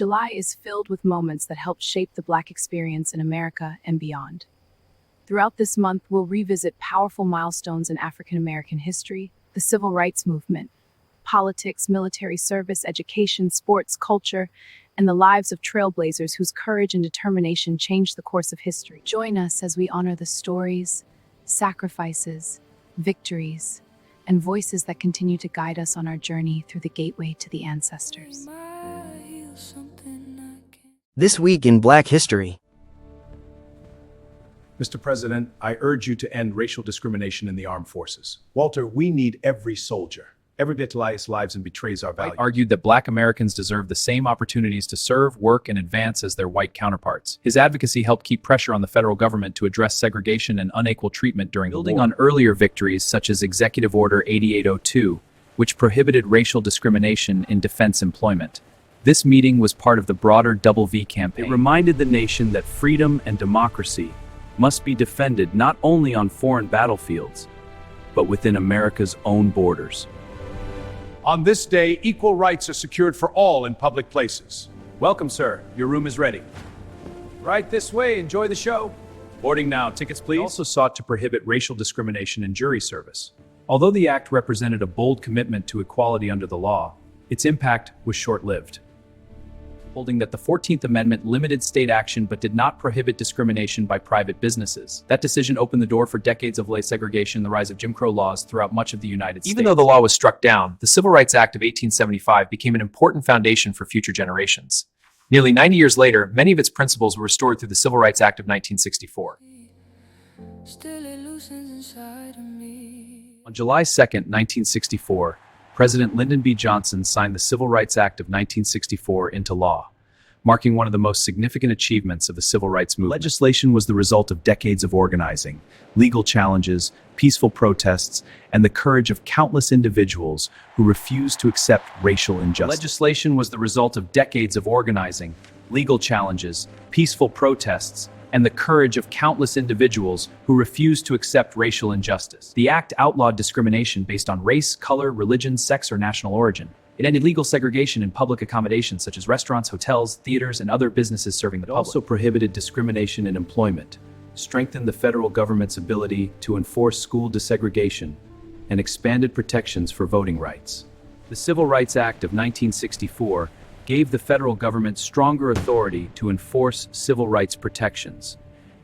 July is filled with moments that helped shape the Black experience in America and beyond. Throughout this month, we'll revisit powerful milestones in African American history, the civil rights movement, politics, military service, education, sports, culture, and the lives of trailblazers whose courage and determination changed the course of history. Join us as we honor the stories, sacrifices, victories, and voices that continue to guide us on our journey through the gateway to the ancestors. This week in Black History. Mr. President, I urge you to end racial discrimination in the armed forces. Walter, we need every soldier. Every bit lives and betrays our values. White argued that Black Americans deserve the same opportunities to serve, work, and advance as their white counterparts. His advocacy helped keep pressure on the federal government to address segregation and unequal treatment during the war. Building on earlier victories such as Executive Order 8802, which prohibited racial discrimination in defense employment. This meeting was part of the broader Double V campaign. It reminded the nation that freedom and democracy must be defended not only on foreign battlefields, but within America's own borders. On this day, equal rights are secured for all in public places. Welcome, sir. Your room is ready. Right this way. Enjoy the show. Boarding now. Tickets, please. It also sought to prohibit racial discrimination in jury service. Although the act represented a bold commitment to equality under the law, its impact was short-lived. Holding that the 14th Amendment limited state action but did not prohibit discrimination by private businesses. That decision opened the door for decades of lay segregation and the rise of Jim Crow laws throughout much of the United States. Even though the law was struck down, the Civil Rights Act of 1875 became an important foundation for future generations. Nearly 90 years later, many of its principles were restored through the Civil Rights Act of 1964. On July 2, 1964, President Lyndon B. Johnson signed the Civil Rights Act of 1964 into law, marking one of the most significant achievements of the civil rights movement. Legislation was the result of decades of organizing, legal challenges, peaceful protests, and the courage of countless individuals who refused to accept racial injustice. Legislation was the result of decades of organizing, legal challenges, peaceful protests, and the courage of countless individuals who refused to accept racial injustice. The act outlawed discrimination based on race, color, religion, sex, or national origin. It ended legal segregation in public accommodations such as restaurants, hotels, theaters, and other businesses serving the public. It also prohibited discrimination in employment, strengthened the federal government's ability to enforce school desegregation, and expanded protections for voting rights. The Civil Rights Act of 1964 gave the federal government stronger authority to enforce civil rights protections.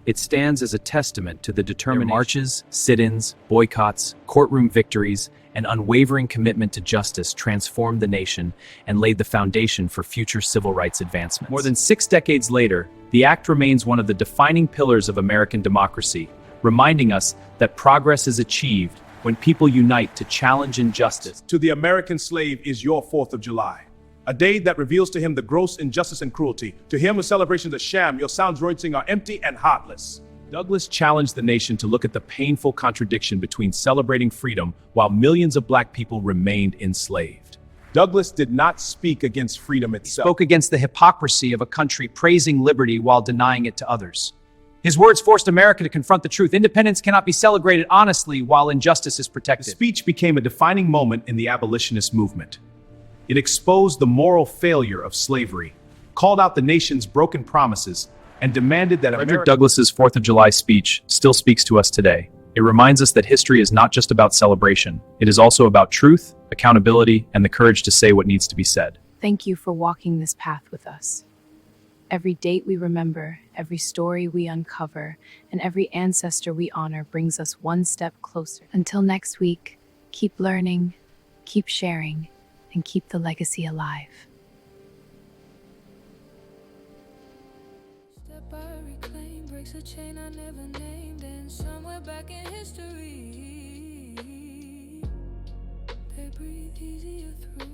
It stands as a testament to the determination, marches, sit-ins, boycotts, courtroom victories, and unwavering commitment to justice transformed the nation and laid the foundation for future civil rights advancements. More than 6 decades later, the act remains one of the defining pillars of American democracy, reminding us that progress is achieved when people unite to challenge injustice. To the American slave is your 4th of July. A day that reveals to him the gross injustice and cruelty. To him, a celebration is a sham. Your sounds roidsing are empty and heartless. Douglass challenged the nation to look at the painful contradiction between celebrating freedom while millions of Black people remained enslaved. Douglass did not speak against freedom itself. He spoke against the hypocrisy of a country praising liberty while denying it to others. His words forced America to confront the truth. Independence cannot be celebrated honestly while injustice is protected. The speech became a defining moment in the abolitionist movement. It exposed the moral failure of slavery, called out the nation's broken promises, and demanded that Frederick Douglass's 4th of July speech still speaks to us today. It reminds us that history is not just about celebration. It is also about truth, accountability, and the courage to say what needs to be said. Thank you for walking this path with us. Every date we remember, every story we uncover, and every ancestor we honor brings us one step closer. Until next week, keep learning, keep sharing, and keep the legacy alive. Step I reclaim breaks a chain I never named, and somewhere back in history they breathe easier through